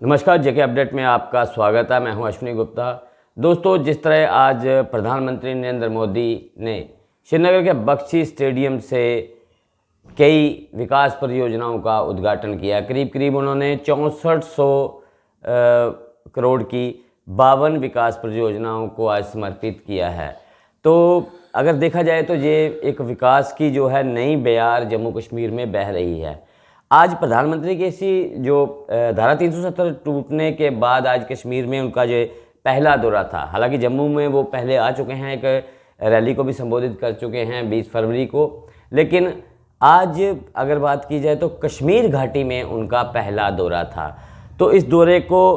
नमस्कार, जेके अपडेट में आपका स्वागत है। मैं हूं अश्विनी गुप्ता। दोस्तों, जिस तरह आज प्रधानमंत्री नरेंद्र मोदी ने श्रीनगर के बख्शी स्टेडियम से कई विकास परियोजनाओं का उद्घाटन किया, करीब करीब उन्होंने 6400 करोड़ की 52 विकास परियोजनाओं को आज समर्पित किया है। तो अगर देखा जाए तो ये एक विकास की जो है नई बयार जम्मू कश्मीर में बह रही है। आज प्रधानमंत्री की ऐसी जो धारा 370 टूटने के बाद आज कश्मीर में उनका जो पहला दौरा था, हालांकि जम्मू में वो पहले आ चुके हैं, एक रैली को भी संबोधित कर चुके हैं 20 फरवरी को, लेकिन आज अगर बात की जाए तो कश्मीर घाटी में उनका पहला दौरा था। तो इस दौरे को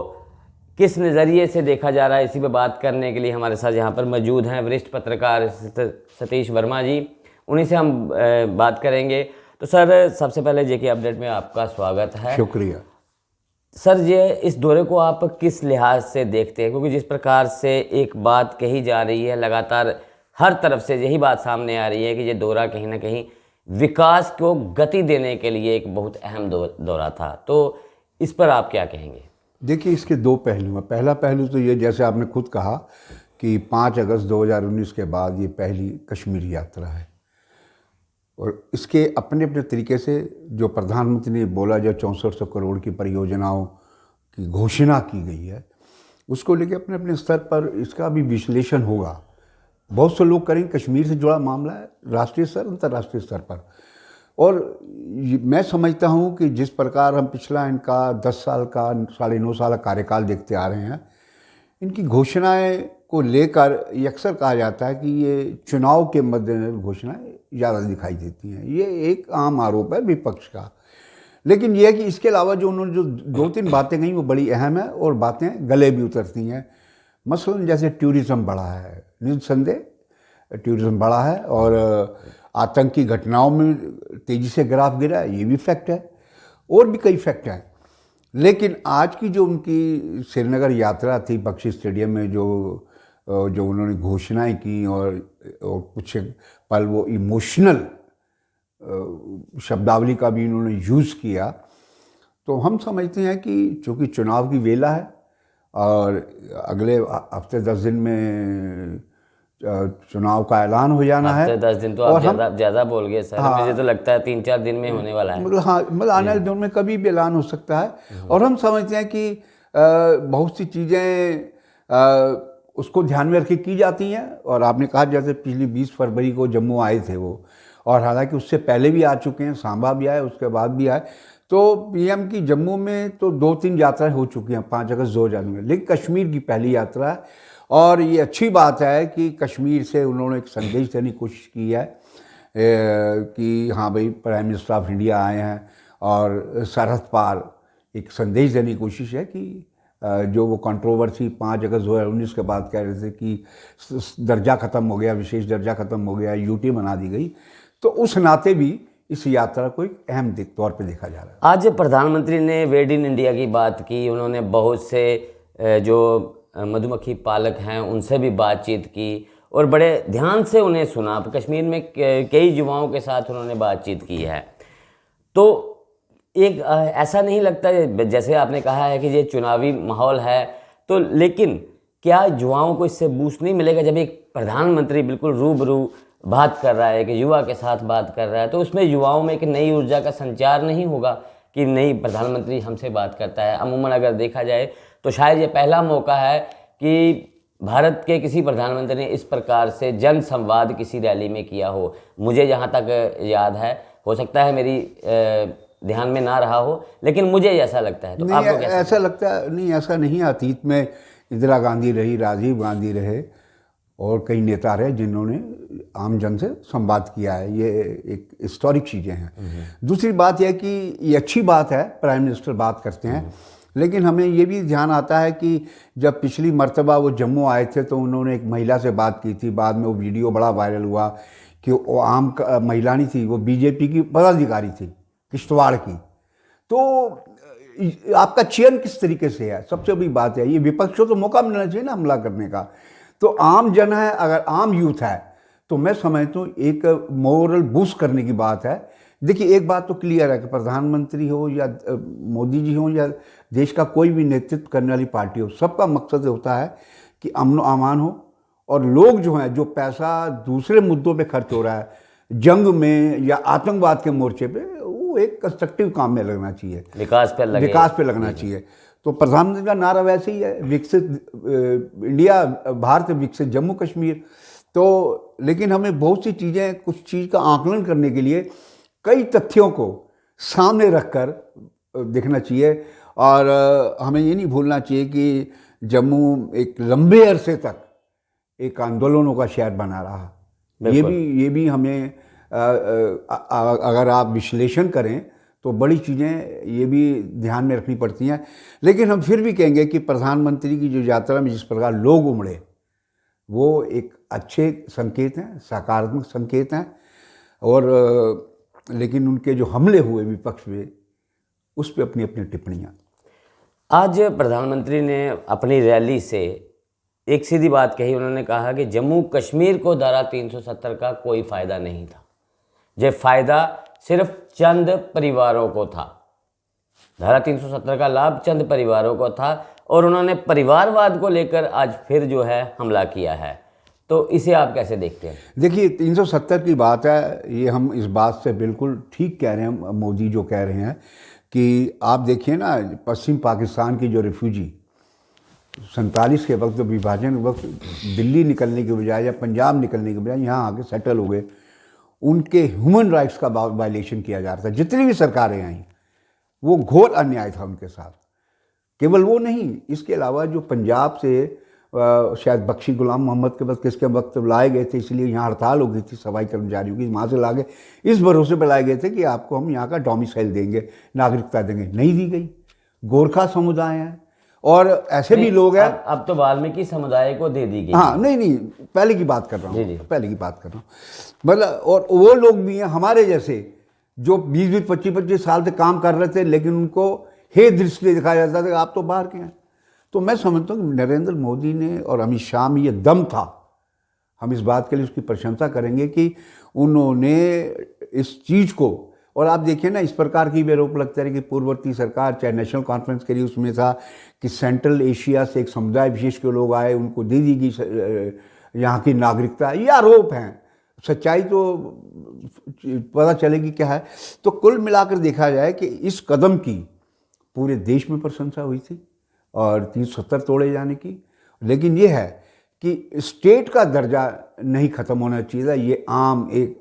किस नज़रिए से देखा जा रहा है, इसी पे बात करने के लिए हमारे साथ यहाँ पर मौजूद हैं वरिष्ठ पत्रकार सतीश वर्मा जी। उन्हीं से हम बात करेंगे। तो सर, सबसे पहले जेके अपडेट में आपका स्वागत है। शुक्रिया सर। ये इस दौरे को आप किस लिहाज से देखते हैं, क्योंकि जिस प्रकार से एक बात कही जा रही है, लगातार हर तरफ से यही बात सामने आ रही है कि ये दौरा कहीं ना कहीं विकास को गति देने के लिए एक बहुत अहम दौरा था, तो इस पर आप क्या कहेंगे? देखिए, इसके दो पहलू हैं। पहला पहलू तो ये, जैसे आपने खुद कहा कि 5 अगस्त 2019 के बाद ये पहली कश्मीर यात्रा है, और इसके अपने अपने तरीके से जो प्रधानमंत्री ने बोला, जो 6400 करोड़ की परियोजनाओं की घोषणा की गई है, उसको लेके अपने अपने स्तर पर इसका भी विश्लेषण होगा। बहुत से लोग करेंगे कश्मीर से जुड़ा मामला है, राष्ट्रीय स्तर अंतर्राष्ट्रीय स्तर पर। और मैं समझता हूँ कि जिस प्रकार हम पिछला इनका 10 साल का 9.5 साल का कार्यकाल देखते आ रहे हैं, इनकी घोषणाएं को लेकर ये अक्सर कहा जाता है कि ये चुनाव के मद्देनजर घोषणाएं ज़्यादा दिखाई देती हैं। ये एक आम आरोप है विपक्ष का। लेकिन यह है कि इसके अलावा जो उन्होंने जो 2-3 बातें कही वो बड़ी अहम है, और बातें गले भी उतरती हैं। मसलन जैसे टूरिज़्म बढ़ा है, निस्संदेह टूरिज़्म बढ़ा है, और आतंकी घटनाओं में तेज़ी से ग्राफ गिरा है, ये भी फैक्ट है, और भी कई फैक्ट हैं। लेकिन आज की जो उनकी श्रीनगर यात्रा थी, बख्शी स्टेडियम में जो उन्होंने घोषणाएं की, और कुछ पल वो इमोशनल शब्दावली का भी उन्होंने यूज़ किया, तो हम समझते हैं कि चूँकि चुनाव की वेला है और अगले हफ्ते 10 दिन में चुनाव का ऐलान हो जाना है। 10 दिन तो आप ज़्यादा बोल गए सर। हाँ, मुझे तो लगता है 3-4 दिन में होने वाला है। मतलब आने वाले दिनों में कभी भी ऐलान हो सकता है। और हम समझते हैं कि बहुत सी चीज़ें उसको ध्यान में रख के की जाती हैं। और आपने कहा जैसे पिछली 20 फरवरी को जम्मू आए थे वो, और हालांकि उससे पहले भी आ चुके हैं, सांबा भी आए, उसके बाद भी आए। तो पीएम की जम्मू में तो 2-3 यात्राएं हो चुकी हैं 5 अगस्त 2019 में, लेकिन कश्मीर की पहली यात्रा है। और ये अच्छी बात है कि कश्मीर से उन्होंने एक संदेश देने की कोशिश की है कि हाँ भाई, प्राइम मिनिस्टर ऑफ इंडिया आए हैं, और सरहद पार एक संदेश देने की कोशिश है कि जो वो कंट्रोवर्सी 5 अगस्त 2019 के बाद कह रहे थे कि दर्जा ख़त्म हो गया, विशेष दर्जा ख़त्म हो गया, यूटी बना दी गई, तो उस नाते भी इस यात्रा को एक अहम तौर पे देखा जा रहा है। आज प्रधानमंत्री ने मेड इन इंडिया की बात की, उन्होंने बहुत से जो मधुमक्खी पालक हैं उनसे भी बातचीत की, और बड़े ध्यान से उन्हें सुना। कश्मीर में कई युवाओं के साथ उन्होंने बातचीत की है। तो एक ऐसा नहीं लगता, जैसे आपने कहा है कि ये चुनावी माहौल है, तो लेकिन क्या युवाओं को इससे बूस्ट नहीं मिलेगा जब एक प्रधानमंत्री बिल्कुल रूबरू बात कर रहा है, कि युवा के साथ बात कर रहा है, तो उसमें युवाओं में एक नई ऊर्जा का संचार नहीं होगा कि नई प्रधानमंत्री हमसे बात करता है? अमूमन अगर देखा जाए तो शायद ये पहला मौका है कि भारत के किसी प्रधानमंत्री ने इस प्रकार से जन संवाद किसी रैली में किया हो। मुझे जहाँ तक याद है, हो सकता है मेरी ध्यान में ना रहा हो, लेकिन मुझे ऐसा लगता है। तो नहीं, आपको कैसा ऐसा लगता है? नहीं, ऐसा नहीं। अतीत में इंदिरा गांधी रही, राजीव गांधी रहे, और कई नेता रहे जिन्होंने आम जन से संवाद किया है। ये एक हिस्टोरिक चीज़ें हैं। दूसरी बात यह कि ये अच्छी बात है प्राइम मिनिस्टर बात करते हैं, लेकिन हमें ये भी ध्यान आता है कि जब पिछली मर्तबा वो जम्मू आए थे तो उन्होंने एक महिला से बात की थी। बाद में वो वीडियो बड़ा वायरल हुआ कि वो आम महिला नहीं थी, वो बीजेपी की पदाधिकारी थी, किश्तवाड़ की। तो आपका चयन किस तरीके से है, सबसे बड़ी बात है। ये विपक्ष को तो मौका मिलना चाहिए ना हमला करने का। तो आम जन है, अगर आम यूथ है, तो मैं समझता हूँ एक मोरल बूस्ट करने की बात है देखिए, एक बात तो क्लियर है कि प्रधानमंत्री हो या मोदी जी हो या देश का कोई भी नेतृत्व करने वाली पार्टी हो, सबका मकसद होता है कि अमन अमान हो, और लोग जो हैं, जो पैसा दूसरे मुद्दों पे खर्च हो रहा है, जंग में या आतंकवाद के मोर्चे पे, वो एक कंस्ट्रक्टिव काम में लगना चाहिए, विकास पे लगना चाहिए। तो प्रधानमंत्री का नारा वैसे ही है, विकसित इंडिया, भारत विकसित जम्मू कश्मीर। तो लेकिन हमें बहुत सी चीज़ें, कुछ चीज़ का आकलन करने के लिए कई तथ्यों को सामने रखकर देखना चाहिए, और हमें ये नहीं भूलना चाहिए कि जम्मू एक लंबे अरसे तक एक आंदोलनों का शहर बना रहा। ये भी हमें अगर आप विश्लेषण करें तो बड़ी चीज़ें ये भी ध्यान में रखनी पड़ती हैं। लेकिन हम फिर भी कहेंगे कि प्रधानमंत्री की जो यात्रा में जिस प्रकार लोग उमड़े, वो एक अच्छे संकेत हैं, सकारात्मक संकेत हैं। और लेकिन उनके जो हमले हुए विपक्ष में, उस पर अपनी अपनी टिप्पणियाँ। आज प्रधानमंत्री ने अपनी रैली से एक सीधी बात कही। उन्होंने कहा कि जम्मू कश्मीर को धारा 370 का कोई फ़ायदा नहीं था, ये फ़ायदा सिर्फ चंद परिवारों को था। धारा 370 का लाभ चंद परिवारों को था, और उन्होंने परिवारवाद को लेकर आज फिर जो है हमला किया है। तो इसे आप कैसे देखते हैं? देखिए, 370 की बात है, ये हम इस बात से बिल्कुल ठीक कह रहे हैं, मोदी जो कह रहे हैं कि आप देखिए ना, पश्चिम पाकिस्तान की जो रिफ्यूजी 47 के वक्त, विभाजन के वक्त दिल्ली निकलने के बजाय या पंजाब निकलने के बजाय यहाँ आके सेटल हो गए, उनके ह्यूमन राइट्स का वायलेशन किया जा रहा था। जितनी भी सरकारें आई, वो घोर अन्याय था उनके साथ। केवल वो नहीं, इसके अलावा जो पंजाब से शायद बख्शी गुलाम मोहम्मद के वक्त, किसके वक्त लाए गए थे, इसलिए यहाँ हड़ताल हो गई थी सफाई कर्मचारियों की, वहाँ से ला गए, इस भरोसे पर लाए गए थे कि आपको हम यहाँ का डोमिसाइल देंगे, नागरिकता देंगे। नहीं दी गई। गोरखा समुदाय हैं और ऐसे भी लोग हैं। अब तो वाल्मीकि समुदाय को दे दी गई। हाँ, नहीं, पहले की बात कर रहा हूँ, पहले की बात कर रहा हूँ। मतलब, और वो लोग भी हैं हमारे जैसे, जो 20-20, 25-25 साल से काम कर रहे थे, लेकिन उनको हे दृष्टि से दिखाया जाता था कि आप तो बाहर के हैं। तो मैं समझता हूँ कि नरेंद्र मोदी ने और अमित शाह में ये दम था। हम इस बात के लिए उसकी प्रशंसा करेंगे कि उन्होंने इस चीज़ को, और आप देखिए ना, इस प्रकार की भी आरोप लगता है कि पूर्ववर्ती सरकार, चाहे नेशनल कॉन्फ्रेंस के लिए, उसमें था कि सेंट्रल एशिया से एक समुदाय विशेष के लोग आए, उनको दे दी गई यहाँ की नागरिकता। ये आरोप हैं, सच्चाई तो पता चलेगी क्या है। तो कुल मिलाकर देखा जाए कि इस कदम की पूरे देश में प्रशंसा हुई थी, और 370 तोड़े जाने की। लेकिन ये है कि स्टेट का दर्जा नहीं ख़त्म होना चाहिए। ये आम एक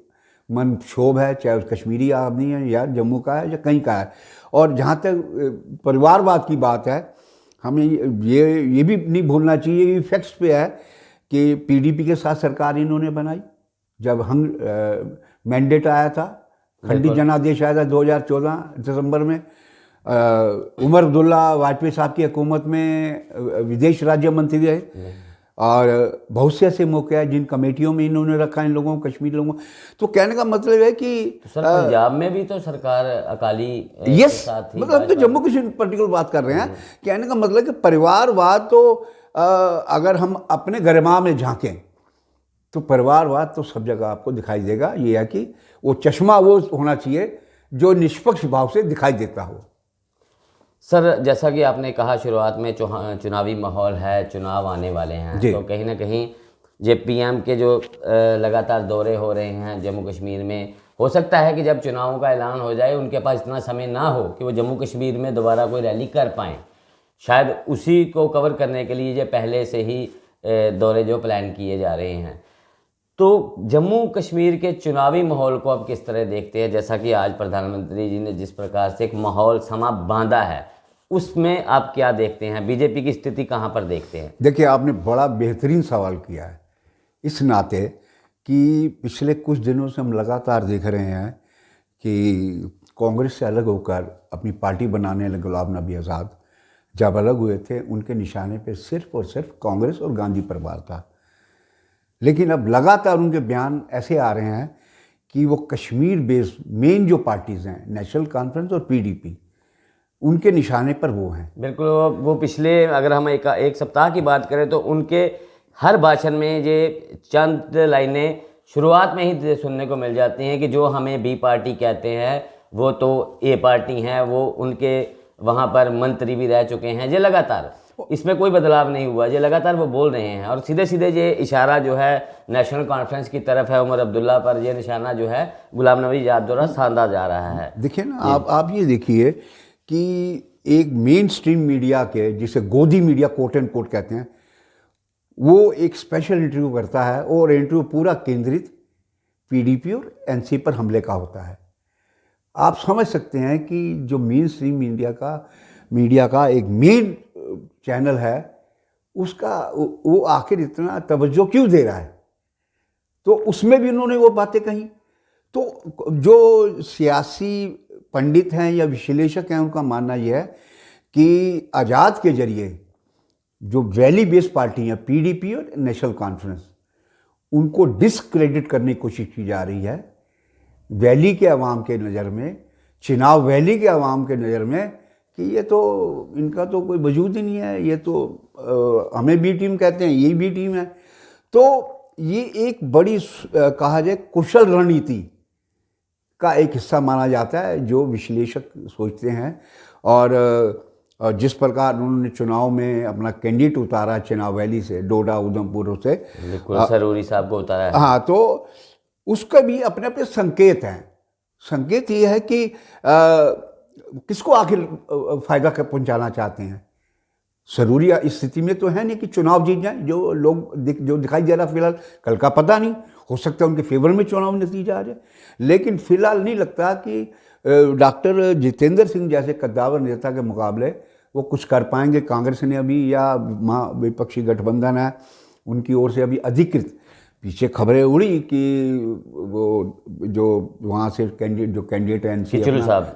मन क्षोभ है, चाहे कश्मीरी आदमी है या जम्मू का है या कहीं का है। और जहाँ तक परिवारवाद की बात है, हमें ये भी नहीं भूलना चाहिए, ये फैक्ट्स पे है कि पीडीपी के साथ सरकार इन्होंने बनाई। जब मैंडेट आया था, खंडित जनादेश आया था 2014 दिसंबर में, उमर अब्दुल्ला वाजपेयी साहब की हुकूमत में विदेश राज्य मंत्री रहे, और बहुत से ऐसे मौके हैं जिन कमेटियों में इन्होंने रखा इन लोगों को, कश्मीरी लोगों को। तो कहने का मतलब है कि सर, पंजाब में भी तो सरकार अकाली के साथ ही, मतलब तो जम्मू कश्मीर पर्टिकुलर बात कर रहे हैं। कहने का मतलब कि परिवारवाद तो अगर हम अपने गरिमा में झांकें तो परिवारवाद तो सब जगह आपको दिखाई देगा। ये है कि वो चश्मा वो होना चाहिए जो निष्पक्ष भाव से दिखाई देता हो। सर, जैसा कि आपने कहा शुरुआत में, चुनावी माहौल है, चुनाव आने वाले हैं, तो कहीं ना कहीं जे पीएम के जो लगातार दौरे हो रहे हैं जम्मू कश्मीर में, हो सकता है कि जब चुनावों का ऐलान हो जाए उनके पास इतना समय ना हो कि वो जम्मू कश्मीर में दोबारा कोई रैली कर पाएँ। शायद उसी को कवर करने के लिए ये पहले से ही दौरे जो प्लान किए जा रहे हैं। तो जम्मू कश्मीर के चुनावी माहौल को आप किस तरह देखते हैं? जैसा कि आज प्रधानमंत्री जी ने जिस प्रकार से एक माहौल समा बांधा है, उसमें आप क्या देखते हैं? बीजेपी की स्थिति कहाँ पर देखते हैं? देखिए, आपने बड़ा बेहतरीन सवाल किया है, इस नाते कि पिछले कुछ दिनों से हम लगातार देख रहे हैं कि कांग्रेस से अलग होकर अपनी पार्टी बनाने लगे गुलाम नबी आज़ाद जब अलग हुए थे, उनके निशाने पे सिर्फ और सिर्फ कांग्रेस और गांधी परिवार था। लेकिन अब लगातार उनके बयान ऐसे आ रहे हैं कि वो कश्मीर बेस्ड मेन जो पार्टीज़ हैं, नेशनल कॉन्फ्रेंस और पीडीपी, उनके निशाने पर वो हैं। बिल्कुल। वो पिछले, अगर हम एक सप्ताह की बात करें तो उनके हर भाषण में ये चंद लाइनें शुरुआत में ही सुनने को मिल जाती हैं कि जो हमें बी पार्टी कहते हैं वो तो ए पार्टी हैं, वो उनके वहाँ पर मंत्री भी रह चुके हैं। ये लगातार, इसमें कोई बदलाव नहीं हुआ, ये लगातार वो बोल रहे हैं। और सीधे सीधे ये इशारा जो है नेशनल कॉन्फ्रेंस की तरफ है, उमर अब्दुल्ला पर ये निशाना जो है गुलाम नबी आज़ाद द्वारा साधा जा रहा है। देखिए ना, आप ये देखिए कि एक मेन स्ट्रीम मीडिया के, जिसे गोदी मीडिया कोट एंड कोट कहते हैं, वो एक स्पेशल इंटरव्यू करता है और इंटरव्यू पूरा केंद्रित पीडीपी और एनसी पर हमले का होता है। आप समझ सकते हैं कि जो मेन स्ट्रीम मीडिया का एक मेन चैनल है, उसका वो आखिर इतना तवज्जो क्यों दे रहा है। तो उसमें भी उन्होंने वो बातें कही। तो जो सियासी पंडित हैं या विश्लेषक हैं, उनका मानना यह है कि आज़ाद के जरिए जो वैली बेस्ड पार्टी हैं, पीडीपी और नेशनल कॉन्फ्रेंस, उनको डिसक्रेडिट करने की कोशिश की जा रही है। वैली के अवाम के नज़र में, चिनाब वैली के अवाम के नज़र में, कि ये तो इनका तो कोई वजूद ही नहीं है, ये तो हमें बी टीम कहते हैं, यही बी टीम है। तो ये एक बड़ी कहा जाए कुशल रणनीति का एक हिस्सा माना जाता है, जो विश्लेषक सोचते हैं। और जिस प्रकार उन्होंने चुनाव में अपना कैंडिडेट उतारा चिनाब वैली से, डोडा उधमपुर से, बिल्कुल सरूरी साहब को उतारा है। हाँ, तो उसका भी अपने अपने संकेत हैं। संकेत ये है कि किसको आखिर फायदा पहुंचाना चाहते हैं। सरूरी इस स्थिति में तो है नहीं कि चुनाव जीत जाए, जो लोग जो दिखाई दे रहा फिलहाल, कल का पता नहीं, हो सकता है उनके फेवर में चुनाव नतीजा आ जाए। लेकिन फिलहाल नहीं लगता कि डॉक्टर जितेंद्र सिंह जैसे कद्दावर नेता के मुकाबले वो कुछ कर पाएंगे। कांग्रेस ने अभी, या विपक्षी गठबंधन है, उनकी ओर से अभी अधिकृत पीछे खबरें उड़ी कि वो जो वहाँ से कैंडिडेट है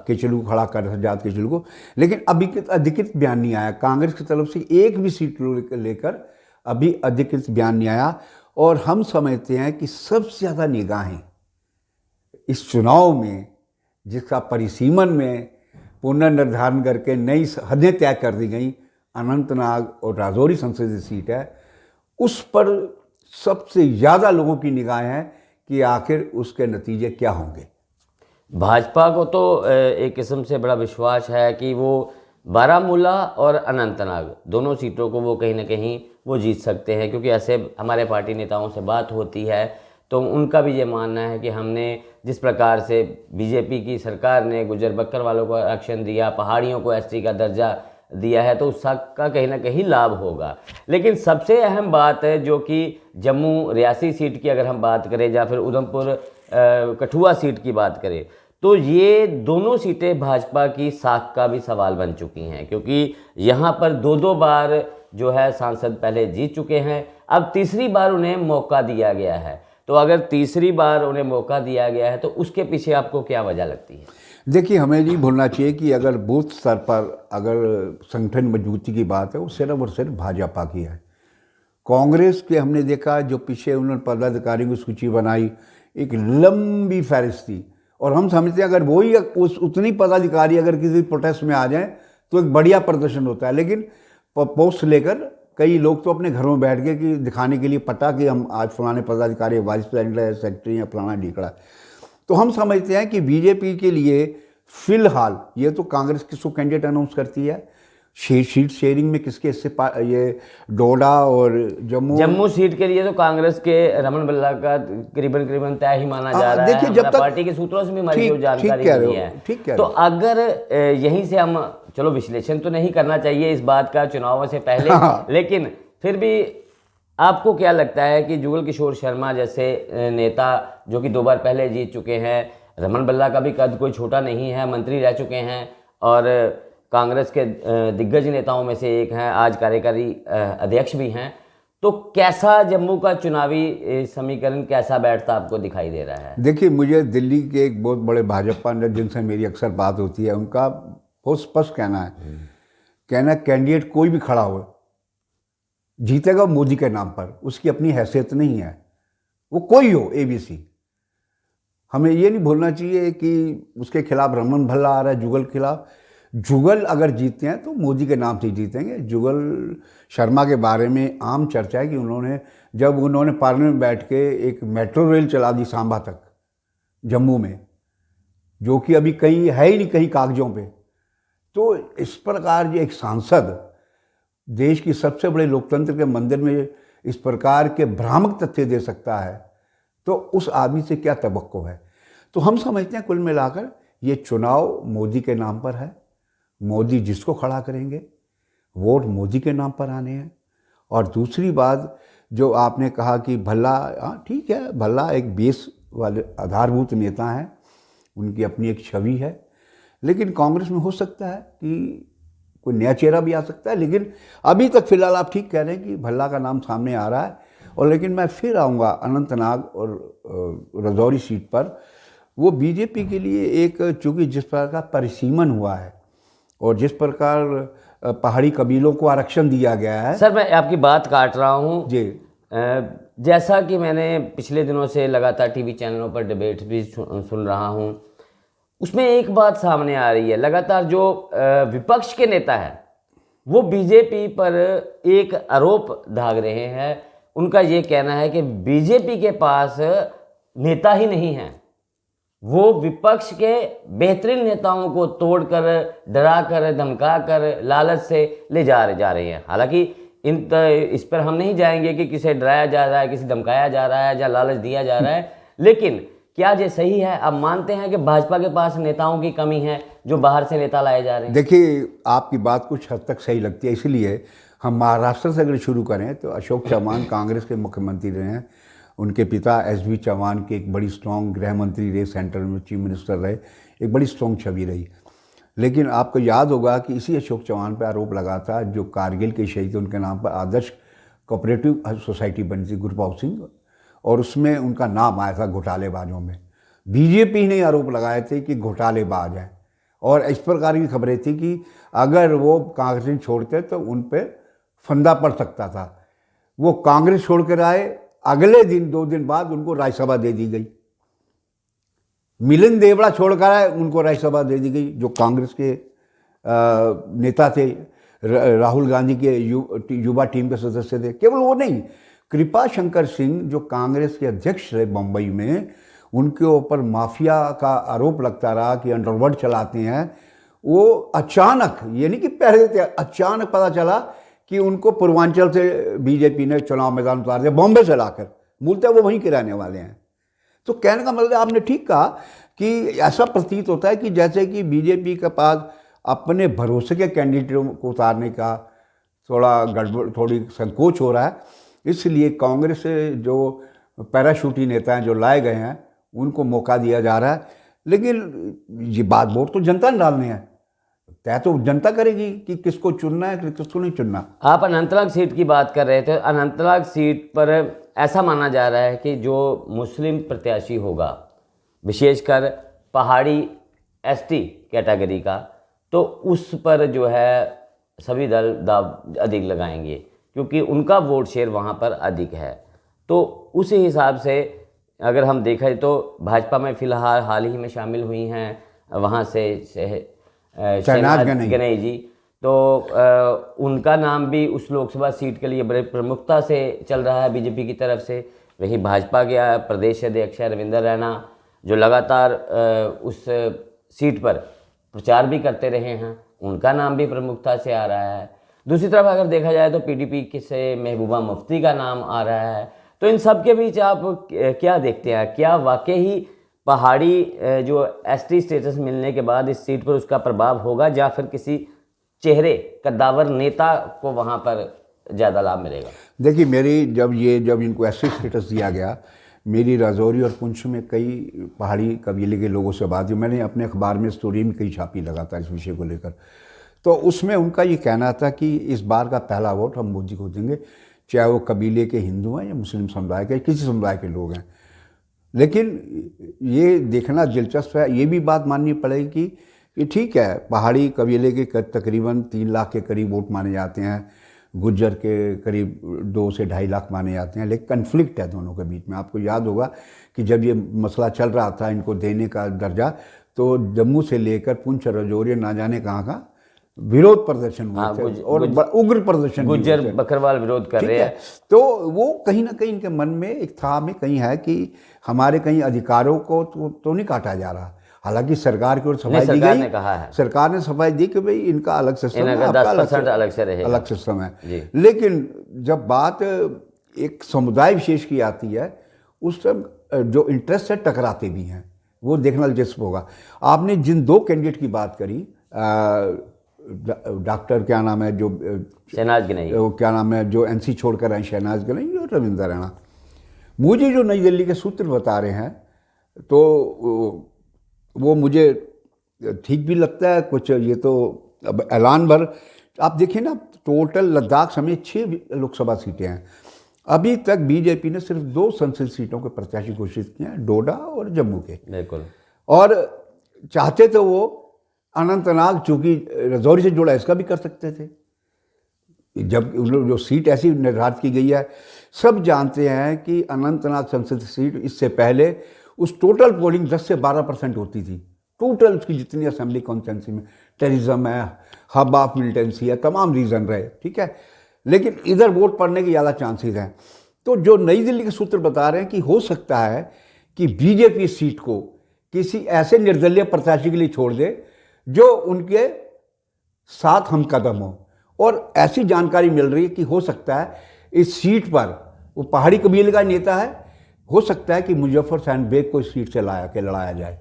किचलू खड़ा कर आजाद किचलू को, लेकिन अभी अधिकृत बयान नहीं आया। कांग्रेस की तरफ से एक भी सीट लेकर अभी अधिकृत बयान नहीं आया। और हम समझते हैं कि सबसे ज़्यादा निगाहें इस चुनाव में, जिसका परिसीमन में पुनर्निर्धारण करके नई हदें तय कर दी गई, अनंतनाग और राजौरी संसदीय सीट है, उस पर सबसे ज़्यादा लोगों की निगाहें हैं कि आखिर उसके नतीजे क्या होंगे। भाजपा को तो एक किस्म से बड़ा विश्वास है कि वो बारामूला और अनंतनाग दोनों सीटों को वो कहीं ना कहीं वो जीत सकते हैं, क्योंकि ऐसे हमारे पार्टी नेताओं से बात होती है तो उनका भी ये मानना है कि हमने जिस प्रकार से बीजेपी की सरकार ने गुज्जर बक्कर वालों को आरक्षण दिया, पहाड़ियों को एसटी का दर्जा दिया है, तो उसका कहीं ना कहीं लाभ होगा। लेकिन सबसे अहम बात है जो कि जम्मू रियासी सीट की अगर हम बात करें या फिर उधमपुर कठुआ सीट की बात करें, तो ये दोनों सीटें भाजपा की साख का भी सवाल बन चुकी हैं, क्योंकि यहाँ पर दो बार जो है सांसद पहले जीत चुके हैं। अब तीसरी बार उन्हें मौका दिया गया है। तो अगर तीसरी बार उन्हें मौका दिया गया है तो उसके पीछे आपको क्या वजह लगती है? देखिए, हमें नहीं भूलना चाहिए कि अगर बूथ स्तर पर अगर संगठन मजबूती की बात है, वो सिर्फ और सिर्फ भाजपा की है। कांग्रेस के हमने देखा, जो पीछे उन्होंने पदाधिकारियों की सूची बनाई, एक लंबी फहरिस्त थी। और हम समझते हैं अगर वही उतनी पदाधिकारी अगर किसी प्रोटेस्ट में आ जाएं तो एक बढ़िया प्रदर्शन होता है। लेकिन पोस्ट लेकर कई लोग तो अपने घरों में बैठ गए कि दिखाने के लिए पटा कि हम आज फलाने पदाधिकारी, वाइस प्रेसिडेंट है, सेक्रेटरी या फलाना ढीकड़ा। तो हम समझते हैं कि बीजेपी के लिए फिलहाल ये तो कांग्रेस किसको कैंडिडेट अनाउंस करती है, सीट शेयरिंग में किसके हिस्से, ये डोडा और जम्मू सीट के लिए तो कांग्रेस के रमन भल्ला का करीबन तय ही माना जा रहा है। देखिए, जब तक पार्टी के सूत्रों से भी हमारी जो जानकारी नहीं है, ठीक है। तो अगर यहीं से हम, चलो विश्लेषण तो नहीं करना चाहिए इस बात का चुनावों से पहले, लेकिन फिर भी आपको क्या लगता है कि जुगल किशोर शर्मा जैसे नेता जो कि 2 बार पहले जीत चुके हैं, रमन भल्ला का भी कद कोई छोटा नहीं है, मंत्री रह चुके हैं और कांग्रेस के दिग्गज नेताओं में से एक हैं, आज कार्यकारी अध्यक्ष भी हैं, तो कैसा जम्मू का चुनावी समीकरण कैसा बैठता आपको दिखाई दे रहा है? देखिए, मुझे दिल्ली के एक बहुत बड़े भाजपा ने जिनसे मेरी अक्सर बात होती है, उनका बहुत स्पष्ट कहना है कैंडिडेट कोई भी खड़ा हो जीतेगा मोदी के नाम पर, उसकी अपनी हैसियत नहीं है, वो कोई हो ABC। हमें ये नहीं भूलना चाहिए कि उसके खिलाफ रमन भल्ला आ रहा है, जुगल के खिलाफ, जुगल अगर जीतते हैं तो मोदी के नाम से ही जीतेंगे। जुगल शर्मा के बारे में आम चर्चा है कि जब उन्होंने पार्लियामेंट में बैठ के एक मेट्रो रेल चला दी सांबा तक जम्मू में, जो कि अभी कहीं है ही नहीं, कहीं कागजों पे। तो इस प्रकार एक सांसद देश की सबसे बड़े लोकतंत्र के मंदिर में इस प्रकार के भ्रामक तथ्य दे सकता है, तो उस आदमी से क्या तवक्को है। तो हम समझते हैं कुल मिलाकर ये चुनाव मोदी के नाम पर है। मोदी जिसको खड़ा करेंगे, वोट मोदी के नाम पर आने हैं। और दूसरी बात जो आपने कहा कि भल्ला, हाँ ठीक है, भल्ला एक बेस वाले आधारभूत नेता हैं, उनकी अपनी एक छवि है, लेकिन कांग्रेस में हो सकता है कि कोई नया चेहरा भी आ सकता है। लेकिन अभी तक फिलहाल आप ठीक कह रहे हैं कि भल्ला का नाम सामने आ रहा है। और लेकिन मैं फिर आऊँगा अनंतनाग और राजौरी सीट पर। वो बीजेपी के लिए एक, चूँकि जिस प्रकार का परिसीमन हुआ है और जिस प्रकार पहाड़ी कबीलों को आरक्षण दिया गया है। सर मैं आपकी बात काट रहा हूँ जी। जैसा कि मैंने पिछले दिनों से लगातार टीवी चैनलों पर डिबेट्स भी सुन रहा हूँ, उसमें एक बात सामने आ रही है, लगातार जो विपक्ष के नेता हैं वो बीजेपी पर एक आरोप दाग रहे हैं। उनका ये कहना है कि बीजेपी के पास नेता ही नहीं है, वो विपक्ष के बेहतरीन नेताओं को तोड़कर, डराकर, धमकाकर, लालच से ले जा रहे हैं। हालांकि इस पर हम नहीं जाएंगे कि किसे डराया जा रहा है, किसे धमकाया जा रहा है या लालच दिया जा रहा है, लेकिन क्या ये सही है? आप मानते हैं कि भाजपा के पास नेताओं की कमी है जो बाहर से नेता लाए जा रहे हैं? देखिए, आपकी बात कुछ हद तक सही लगती है। इसलिए हम महाराष्ट्र से अगर शुरू करें तो अशोक चव्हाण कांग्रेस के मुख्यमंत्री रहे हैं। उनके पिता एस.बी. चव्हाण के एक बड़ी स्ट्रॉन्ग गृह मंत्री रहे, सेंट्रल में चीफ मिनिस्टर रहे, एक बड़ी स्ट्रॉन्ग छवि रही। लेकिन आपको याद होगा कि इसी अशोक चव्हाण पर आरोप लगा था, जो कारगिल के शहीद थे उनके नाम पर आदर्श कोऑपरेटिव सोसाइटी बनी थी, ग्रुप हाउसिंग, और उसमें उनका नाम आया था घोटालेबाजों में। बीजेपी ने आरोप लगाए थे कि घोटालेबाज हैं, और इस प्रकार की खबरें थी कि अगर वो कांग्रेस छोड़ते तो उन पर फंदा पड़ सकता था। वो कांग्रेस छोड़ कर आए, अगले दिन 2 दिन बाद उनको राज्यसभा दे दी गई। मिलिंद देवड़ा छोड़कर आए, उनको राज्यसभा दे दी गई, जो कांग्रेस के नेता थे, राहुल गांधी के युवा टीम के सदस्य थे। केवल वो नहीं, कृपा शंकर सिंह जो कांग्रेस के अध्यक्ष रहे बम्बई में, उनके ऊपर माफिया का आरोप लगता रहा कि अंडरवर्ल्ड चलाते हैं। वो अचानक, ये नहीं कि पहले थे, अचानक पता चला कि उनको पूर्वांचल से बीजेपी ने चुनाव मैदान उतार दिया, बॉम्बे से लाकर। मूलतः वो वहीं के रहने वाले हैं। तो कहने का मतलब, आपने ठीक कहा कि ऐसा प्रतीत होता है कि जैसे कि बीजेपी के पास अपने भरोसे के कैंडिडेटों को उतारने का थोड़ी संकोच हो रहा है। इसलिए कांग्रेस से जो पैराशूटी नेता हैं जो लाए गए हैं, उनको मौका दिया जा रहा है। लेकिन ये बात, वोट तो जनता ने डालने हैं, तय तो जनता करेगी कि किसको चुनना है, किसको नहीं चुनना। आप अनंतनाग सीट की बात कर रहे थे। अनंतनाग सीट पर ऐसा माना जा रहा है कि जो मुस्लिम प्रत्याशी होगा, विशेषकर पहाड़ी एसटी कैटेगरी का, तो उस पर जो है सभी दल दाव अधिक लगाएंगे, क्योंकि उनका वोट शेयर वहाँ पर अधिक है। तो उस हिसाब से अगर हम देखें तो भाजपा में फ़िलहाल हाल ही में शामिल हुई हैं वहाँ से शहनाज गनई जी, तो उनका नाम भी उस लोकसभा सीट के लिए बड़े प्रमुखता से चल रहा है बीजेपी की तरफ से। वहीं भाजपा के प्रदेश अध्यक्ष रविंद्र रैना, जो लगातार उस सीट पर प्रचार भी करते रहे हैं, उनका नाम भी प्रमुखता से आ रहा है। दूसरी तरफ अगर देखा जाए तो पीडीपी से महबूबा मुफ्ती का नाम आ रहा है। तो इन सब के बीच आप क्या देखते हैं? क्या वाकई ही पहाड़ी जो एसटी स्टेटस मिलने के बाद इस सीट पर उसका प्रभाव होगा, या फिर किसी चेहरे कद्दावर नेता को वहाँ पर ज़्यादा लाभ मिलेगा? देखिए, जब इनको एसटी स्टेटस दिया गया, मेरी राजौरी और पुंछ में कई पहाड़ी कबीले के लोगों से बात हुई। मैंने अपने अखबार में स्टोरी में कई छापी लगातार इस विषय को लेकर। तो उसमें उनका ये कहना था कि इस बार का पहला वोट हम मोदी को देंगे, चाहे वो कबीले के हिंदू हैं या मुस्लिम समुदाय के, किसी समुदाय के लोग हैं। लेकिन ये देखना दिलचस्प है, ये भी बात माननी पड़ेगी कि ठीक है, पहाड़ी कबीले के तकरीबन 3 लाख के करीब वोट माने जाते हैं, गुज्जर के करीब 2 से 2.5 लाख माने जाते हैं, लेकिन कन्फ्लिक्ट है दोनों के बीच में। आपको याद होगा कि जब ये मसला चल रहा था इनको देने का दर्जा, तो जम्मू से लेकर पुंछ, राजौरी, ना जाने कहाँ विरोध प्रदर्शन हुए हाँ, थे और उग्र प्रदर्शन भी हुए गुज्जर थे। बकरवाल विरोध कर ठीक रहे है, हैं। तो वो कहीं ना कहीं इनके मन में एक था में कहीं है कि हमारे कहीं अधिकारों को तो नहीं काटा जा रहा। हालांकि सरकार की ओर सफाई दी सरकार गई, ने कहा है, सरकार ने सफाई दी कि भाई इनका अलग सिस्टम है, इनका आपका 10% अलग से रहेगा, अलग सिस्टम है। जी। लेकिन जब बात एक समुदाय विशेष की आती है, उस समय जो इंटरेस्ट है टकराते भी हैं, वो देखना दिलचस्प होगा। आपने जिन दो कैंडिडेट की बात करी, डॉक्टर क्या नाम है जो शहनाज गिनई, वो क्या नाम है जो एनसी छोड़कर आए, शहनाज गिनई और रविंद्र रैना, मुझे जो नई दिल्ली के सूत्र बता रहे हैं तो वो मुझे ठीक भी लगता है कुछ। ये तो अब ऐलान भर आप देखिए ना, टोटल लद्दाख समेत 6 लोकसभा सीटें हैं। अभी तक बीजेपी ने सिर्फ 2 संसदीय सीटों के प्रत्याशी घोषित किए हैं, डोडा और जम्मू के। बिल्कुल। और चाहते तो वो अनंतनाग, चूंकि रजौरी से जुड़ा, इसका भी कर सकते थे। जब जो सीट ऐसी निर्धारित की गई है, सब जानते हैं कि अनंतनाग संसदीय सीट इससे पहले उस टोटल पोलिंग 10 से 12% होती थी। टोटल उसकी जितनी असेंबली कॉन्स्टिट्यूंसी में टेररिज्म है, हब ऑफ मिलिटेंसी है, तमाम रीज़न रहे, ठीक है। लेकिन इधर वोट पड़ने के ज़्यादा चांसेस हैं। तो जो नई दिल्ली के सूत्र बता रहे हैं कि हो सकता है कि बीजेपी सीट को किसी ऐसे निर्दलीय प्रत्याशी के लिए छोड़ दे जो उनके साथ हम कदम हो। और ऐसी जानकारी मिल रही है कि हो सकता है इस सीट पर, वो पहाड़ी कबीले का नेता है, हो सकता है कि मुजफ्फर हुसैन बेग को इस सीट से लड़ाया जाए।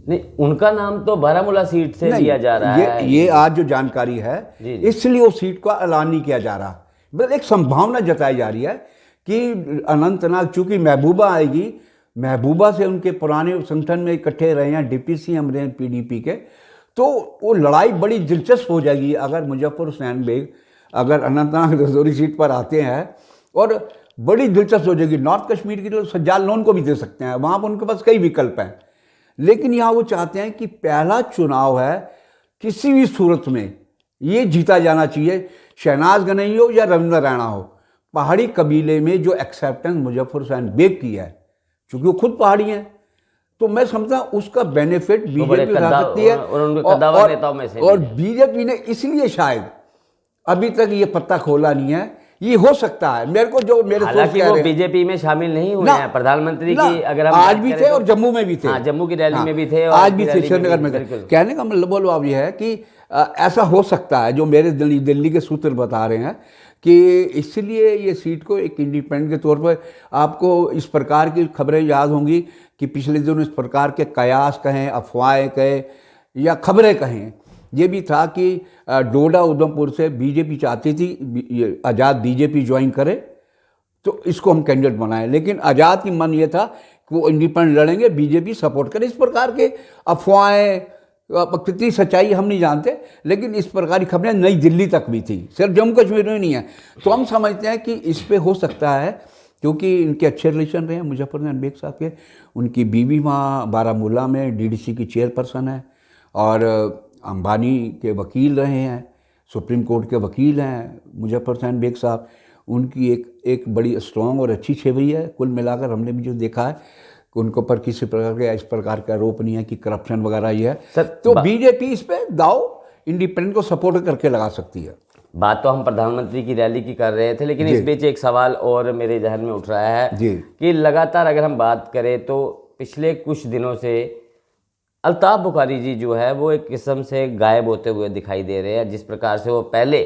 नहीं, उनका नाम तो बारामूला सीट से लिया जा रहा है। ये आज जो जानकारी है, इसलिए वो सीट का ऐलान नहीं किया जा रहा। बस एक संभावना जताई जा रही है कि अनंतनाग, चूंकि महबूबा आएगी, महबूबा से उनके पुराने संगठन में इकट्ठे रहे हैं, डिप्टी सीएम रहे हैं पीडीपी के, तो वो लड़ाई बड़ी दिलचस्प हो जाएगी अगर मुजफ्फर हुसैन बेग अगर अनंतनाग रजौरी सीट पर आते हैं। और बड़ी दिलचस्प हो जाएगी। नॉर्थ कश्मीर की तो सज्जाद लोन को भी दे सकते हैं, वहाँ पर उनके पास कई विकल्प हैं। लेकिन यहाँ वो चाहते हैं कि पहला चुनाव है, किसी भी सूरत में ये जीता जाना चाहिए, शहनाज गिनई हो या रविंद्र रैना हो। पहाड़ी कबीले में जो एक्सेप्टेंस मुजफ्फर हुसैन बेग की है, चूँकि वो खुद पहाड़ी हैं, तो मैं समझता हूँ उसका बेनिफिट बीजेपी उठा सकती है। और बीजेपी ने इसलिए शायद अभी तक ये पत्ता खोला नहीं है। ये हो सकता है, मेरे को जो मेरे हालांकि वो बीजेपी में शामिल नहीं हुए हैं। प्रधानमंत्री की अगर हम आज भी थे और जम्मू में भी थे। हाँ, जम्मू की रैली में भी थे और आज भी थे, श्रीनगर में थे। कहने का मतलब अब ये है कि ऐसा हो सकता है, जो मेरे दिल्ली के सूत्र बता रहे हैं कि इसलिए ये सीट को एक इंडिपेंडेंट के तौर पर, आपको इस प्रकार की खबरें याद होंगी कि पिछले दिनों इस प्रकार के कयास कहें, अफवाहें कहें या खबरें कहें, ये भी था कि डोडा उधमपुर से बीजेपी चाहती थी आज़ाद बीजेपी ज्वाइन करे तो इसको हम कैंडिडेट बनाएं। लेकिन आज़ाद की मन ये था कि वो इंडिपेंडेंट लड़ेंगे, बीजेपी सपोर्ट करे। इस प्रकार के अफवाहें, कितनी सच्चाई हम नहीं जानते, लेकिन इस प्रकार की खबरें नई दिल्ली तक भी थी, सिर्फ जम्मू कश्मीर में नहीं है। तो हम समझते हैं कि इस पर हो सकता है, क्योंकि इनके अच्छे रिलेशन रहे हैं मुजफ्फर हुसैन बेग साहब के। उनकी बीवी वहाँ बारामूला में डीडीसी की चेयरपर्सन है और अंबानी के वकील रहे हैं, सुप्रीम कोर्ट के वकील हैं मुजफ्फर हुसैन बेग साहब। उनकी एक बड़ी स्ट्रॉन्ग और अच्छी छवि है। कुल मिलाकर हमने भी जो देखा है कि उनको पर किसी प्रकार का इस प्रकार का आरोप नहीं है कि करप्शन वगैरह ही है। तो बीजेपी इस पे दाव इंडिपेंडेंट को सपोर्ट करके लगा सकती है। बात तो हम प्रधानमंत्री की रैली की कर रहे थे, लेकिन इस बीच एक सवाल और मेरे जहन में उठ रहा है कि लगातार अगर हम बात करें तो पिछले कुछ दिनों से अल्ताफ बुखारी जी जो है वो एक किस्म से गायब होते हुए दिखाई दे रहे हैं। जिस प्रकार से वो पहले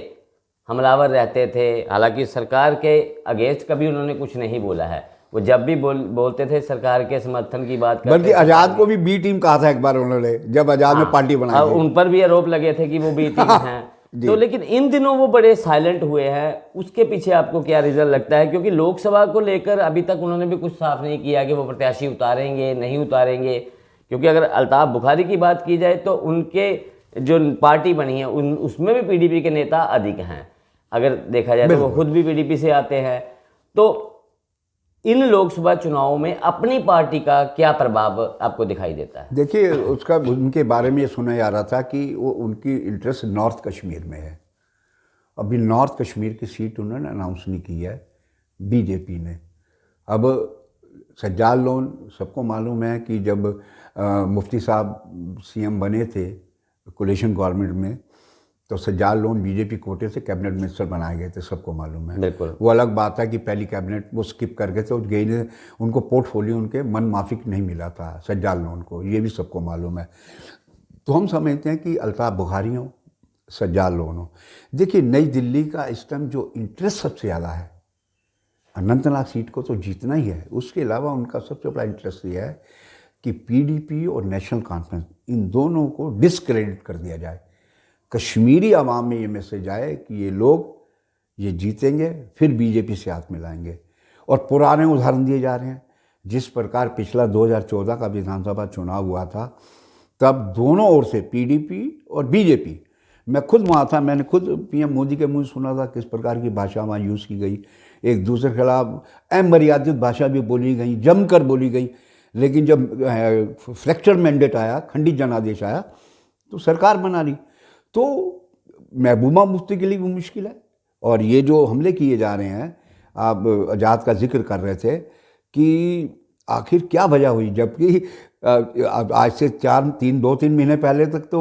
हमलावर रहते थे, हालांकि सरकार के अगेंस्ट कभी उन्होंने कुछ नहीं बोला है। वो जब भी बोलते थे सरकार के समर्थन की बात करते, बल्कि आज़ाद को भी बी टीम कहा था एक बार उन्होंने, जब आज़ाद में पार्टी बनाई, उन पर भी आरोप लगे थे कि वो बी टीम हैं। तो लेकिन इन दिनों वो बड़े साइलेंट हुए हैं, उसके पीछे आपको क्या रीज़न लगता है? क्योंकि लोकसभा को लेकर अभी तक उन्होंने भी कुछ साफ नहीं किया कि वो प्रत्याशी उतारेंगे नहीं उतारेंगे। क्योंकि अगर अल्ताफ बुखारी की बात की जाए तो उनके जो पार्टी बनी है उसमें भी पीडीपी के नेता अधिक हैं। अगर देखा जाए तो वो खुद भी पीडीपी से आते हैं। तो इन लोकसभा चुनावों में अपनी पार्टी का क्या प्रभाव आपको दिखाई देता है? देखिए, उसका उनके बारे में ये सुना जा रहा था कि वो उनकी इंटरेस्ट नॉर्थ कश्मीर में है। अभी नॉर्थ कश्मीर की सीट उन्होंने अनाउंस नहीं की है बीजेपी ने। अब सज्जाद लोन सबको मालूम है कि जब मुफ्ती साहब सीएम बने थे कोलिशन गवर्नमेंट में, तो सज्जाद लोन बीजेपी कोटे से कैबिनेट मिनिस्टर बनाए गए थे, सबको मालूम है। बिल्कुल। वो अलग बात है कि पहली कैबिनेट वो स्किप कर गए थे, और गई ने उनको पोर्टफोलियो उनके मन माफिक नहीं मिला था सज्जाद लोन को, ये भी सबको मालूम है। तो हम समझते हैं कि अल्ताफ बुखारी हो, सज्जाद लोन हो। देखिए, नई दिल्ली का इस टाइम जो इंटरेस्ट सबसे ज़्यादा है, अनंतनाग सीट को तो जीतना ही है, उसके अलावा उनका सबसे बड़ा इंटरेस्ट ये है कि पीडीपी और नेशनल कॉन्फ्रेंस, इन दोनों को डिसक्रेडिट कर दिया जाए। कश्मीरी आवाम में ये मैसेज आए कि ये लोग ये जीतेंगे, फिर बीजेपी से हाथ मिलाएंगे। और पुराने उदाहरण दिए जा रहे हैं, जिस प्रकार पिछला 2014 का विधानसभा चुनाव हुआ था, तब दोनों ओर से पीडीपी और बीजेपी, मैं खुद वहाँ था, मैंने खुद पीएम मोदी के मुँह सुना था किस प्रकार की भाषा वहाँ यूज़ की गई, एक दूसरे के खिलाफ अमर्यादित भाषा भी बोली गई, जमकर बोली गई। लेकिन जब फ्रैक्चर मैंडेट आया, खंडित जनादेश आया, तो सरकार बना ली। तो महबूबा मुफ्ती के लिए भी मुश्किल है। और ये जो हमले किए जा रहे हैं, आप आज़ाद का जिक्र कर रहे थे कि आखिर क्या वजह हुई, जबकि आज से 2-3 महीने पहले तक तो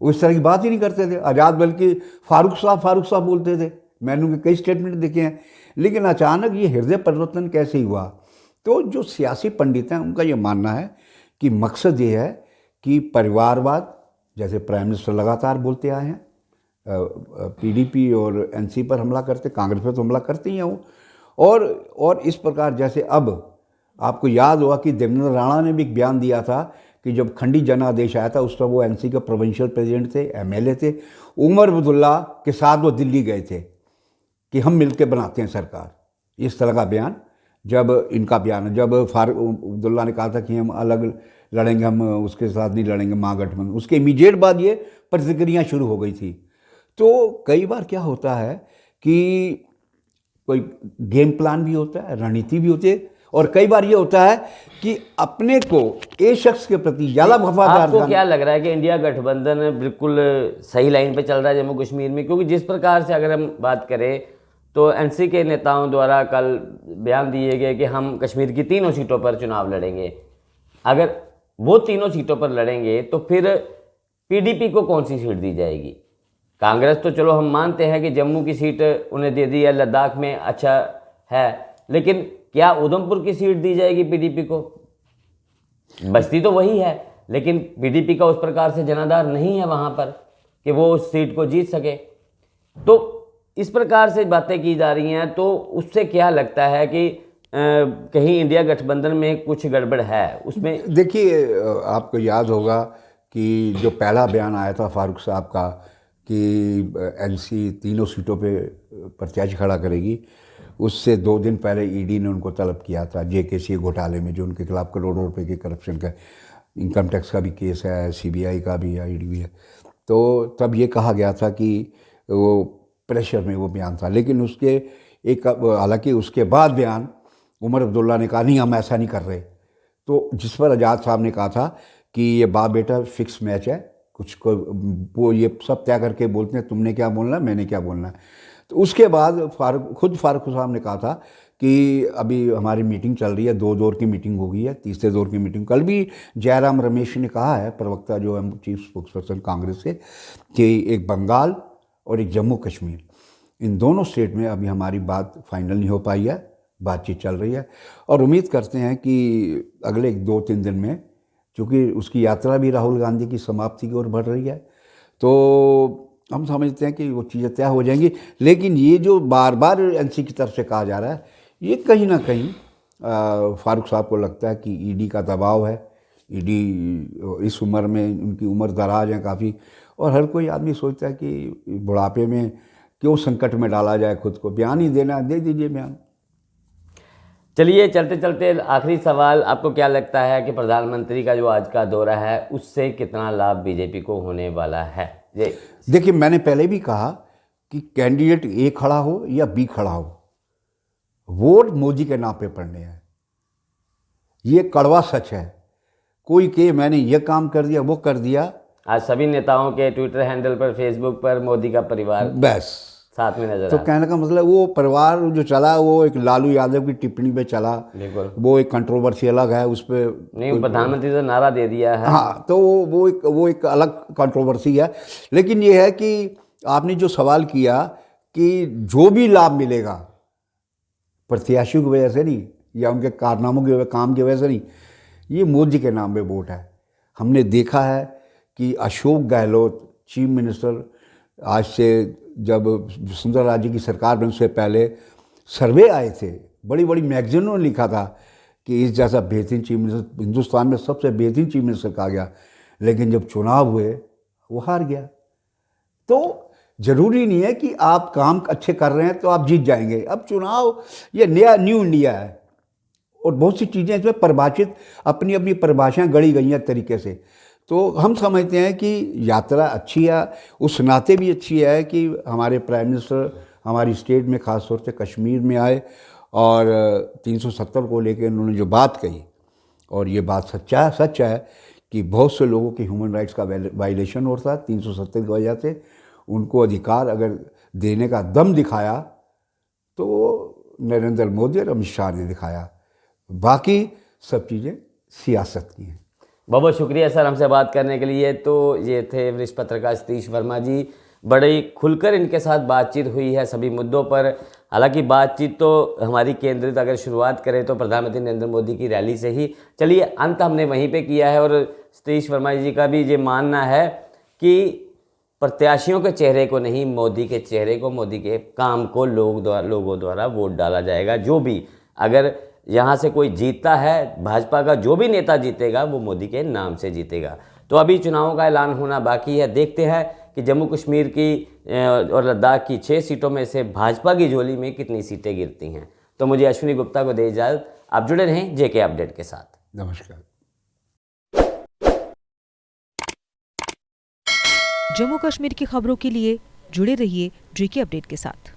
वो इस तरह की बात ही नहीं करते थे आज़ाद, बल्कि फारूक साहब बोलते थे। मैंने उनके कई स्टेटमेंट देखे हैं। लेकिन अचानक ये हृदय परिवर्तन कैसे हुआ? तो जो सियासी पंडित हैं उनका ये मानना है कि मकसद ये है कि परिवारवाद, जैसे प्राइम मिनिस्टर लगातार बोलते आए हैं, पीडीपी और एनसी पर हमला करते, कांग्रेस पर तो हमला करते ही हैं वो, और इस प्रकार जैसे अब आपको याद होगा कि देवेंद्र राणा ने भी एक बयान दिया था कि जब खंडित जनादेश आया था उस पर वो एनसी के प्रोविंशियल प्रेसिडेंट थे, एमएलए थे, उमर अब्दुल्ला के साथ वो दिल्ली गए थे कि हम मिलकर बनाते हैं सरकार। इस तरह का बयान, जब इनका बयान है, जब फारूक अब्दुल्ला ने कहा था कि हम अलग लड़ेंगे, हम उसके साथ नहीं लड़ेंगे महागठबंधन, उसके इमीडिएट बाद ये प्रतिक्रियाएं शुरू हो गई थी। तो कई बार क्या होता है कि कोई गेम प्लान भी होता है, रणनीति भी होती है, और कई बार ये होता है कि अपने को एक शख्स के प्रति ज़्यादा वफादार। आपको क्या लग रहा है कि इंडिया गठबंधन बिल्कुल सही लाइन पे चल रहा है जम्मू कश्मीर में? क्योंकि जिस प्रकार से अगर हम बात करें तो एनसी के नेताओं द्वारा कल बयान दिए गए कि हम कश्मीर की 3 सीटों पर चुनाव लड़ेंगे। अगर वो 3 सीटों पर लड़ेंगे तो फिर पीडीपी को कौन सी सीट दी जाएगी? कांग्रेस तो चलो हम मानते हैं कि जम्मू की सीट उन्हें दे दी है, लद्दाख में अच्छा है, लेकिन क्या उधमपुर की सीट दी जाएगी पीडीपी को? बस्ती तो वही है, लेकिन पीडीपी का उस प्रकार से जनाधार नहीं है वहां पर कि वो उस सीट को जीत सके। तो इस प्रकार से बातें की जा रही हैं, तो उससे क्या लगता है कि कहीं इंडिया गठबंधन में कुछ गड़बड़ है उसमें? देखिए, आपको याद होगा कि जो पहला बयान आया था फारूक साहब का कि एनसी 3 सीटों पे प्रत्याशी खड़ा करेगी, उससे 2 दिन पहले ईडी ने उनको तलब किया था जेकेसी घोटाले में, जो उनके खिलाफ करोड़ों रुपए के करप्शन का, इनकम टैक्स का भी केस है, सीबीआई का भी है, ईडी भी है। तो तब ये कहा गया था कि वो प्रेशर में वो बयान था। लेकिन उसके हालांकि उसके बाद बयान उमर अब्दुल्ला ने कहा नहीं, हम ऐसा नहीं कर रहे। तो जिस पर आज़ाद साहब ने कहा था कि ये बाप बेटा फिक्स मैच है, कुछ को वो ये सब तय करके बोलते हैं, तुमने क्या बोलना है, मैंने क्या बोलना है। तो उसके बाद खुद फारूक साहब ने कहा था कि अभी हमारी मीटिंग चल रही है, 2 दौर की मीटिंग हो गई है, तीसरे दौर की मीटिंग कल भी जयराम रमेश ने कहा है, प्रवक्ता जो है चीफ स्पोक्सपर्सन कांग्रेस से, कि एक बंगाल और एक जम्मू कश्मीर, इन दोनों स्टेट में अभी हमारी बात फाइनल नहीं हो पाई है, बातचीत चल रही है। और उम्मीद करते हैं कि अगले 2-3 दिन में, चूँकि उसकी यात्रा भी राहुल गांधी की समाप्ति की ओर बढ़ रही है, तो हम समझते हैं कि वो चीज़ें तय हो जाएंगी। लेकिन ये जो बार बार एनसी की तरफ से कहा जा रहा है, ये कहीं ना कहीं फारूक साहब को लगता है कि ईडी का दबाव है। ईडी इस उम्र में, उनकी उम्र दराज है काफ़ी, और हर कोई आदमी सोचता है कि बुढ़ापे में क्यों संकट में डाला जाए खुद को, बयान ही देना है, दे दीजिए बयान। चलिए, चलते चलते आखिरी सवाल, आपको क्या लगता है कि प्रधानमंत्री का जो आज का दौरा है उससे कितना लाभ बीजेपी को होने वाला है? देखिए, मैंने पहले भी कहा कि कैंडिडेट ए खड़ा हो या बी खड़ा हो, वोट मोदी के नाम पे पड़ने हैं। ये कड़वा सच है। कोई कहे मैंने ये काम कर दिया, वो कर दिया, आज सभी नेताओं के ट्विटर हैंडल पर, फेसबुक पर मोदी का परिवार, बस साथ में नजर तो आ। कहने का मतलब वो परिवार जो चला वो एक लालू यादव की टिप्पणी पे चला, बिल्कुल। वो एक कंट्रोवर्सी अलग है उस पर। नहीं, प्रधानमंत्री तो नारा दे दिया है। हाँ, तो वो एक अलग कंट्रोवर्सी है। लेकिन ये है कि आपने जो सवाल किया कि जो भी लाभ मिलेगा प्रत्याशियों की वजह से नहीं या उनके कारनामों की काम की वजह से नहीं, ये मोदी के नाम पे वोट है। हमने देखा है कि अशोक गहलोत चीफ मिनिस्टर, आज से जब वसुंधरा राजे की सरकार बनने से पहले सर्वे आए थे, बड़ी बड़ी मैगजीनों ने लिखा था कि इस जैसा बेहतरीन चीफ मिनिस्टर हिंदुस्तान में सबसे बेहतरीन चीफ मिनिस्टर कहा गया। लेकिन जब चुनाव हुए वो हार गया। तो जरूरी नहीं है कि आप काम अच्छे कर रहे हैं तो आप जीत जाएंगे। अब चुनाव ये न्यू इंडिया है और बहुत सी चीज़ें इसमें परिभाषित, अपनी अपनी परिभाषाएं गढ़ी गई हैं तरीके से। तो हम समझते हैं कि यात्रा अच्छी है, उस नाते भी अच्छी है कि हमारे प्राइम मिनिस्टर हमारी स्टेट में, ख़ास तौर से कश्मीर में आए और 370 को लेकर उन्होंने जो बात कही, और ये बात सच है कि बहुत से लोगों के ह्यूमन राइट्स का वायलेशन होता है 370 की वजह से। उनको अधिकार अगर देने का दम दिखाया तो नरेंद्र मोदी और अमित शाह ने दिखाया। बाकी सब चीज़ें सियासत की हैं। बहुत बहुत शुक्रिया सर हमसे बात करने के लिए। तो ये थे वरिष्ठ पत्रकार सतीश वर्मा जी, बड़े खुलकर इनके साथ बातचीत हुई है सभी मुद्दों पर। हालांकि बातचीत तो हमारी केंद्रित अगर शुरुआत करें तो प्रधानमंत्री नरेंद्र मोदी की रैली से ही चलिए, अंत हमने वहीं पे किया है। और सतीश वर्मा जी का भी ये मानना है कि प्रत्याशियों के चेहरे को नहीं, मोदी के चेहरे को, मोदी के काम को लोगों द्वारा वोट डाला जाएगा। जो भी अगर यहाँ से कोई जीतता है, भाजपा का जो भी नेता जीतेगा वो मोदी के नाम से जीतेगा। तो अभी चुनावों का ऐलान होना बाकी है। देखते हैं कि जम्मू कश्मीर की और लद्दाख की 6 सीटों में से भाजपा की झोली में कितनी सीटें गिरती हैं। तो मुझे अश्विनी गुप्ता को दे इजाज़त। आप जुड़े रहें जेके अपडेट के साथ। नमस्कार। जम्मू कश्मीर की खबरों के लिए जुड़े रहिए जेके अपडेट के साथ।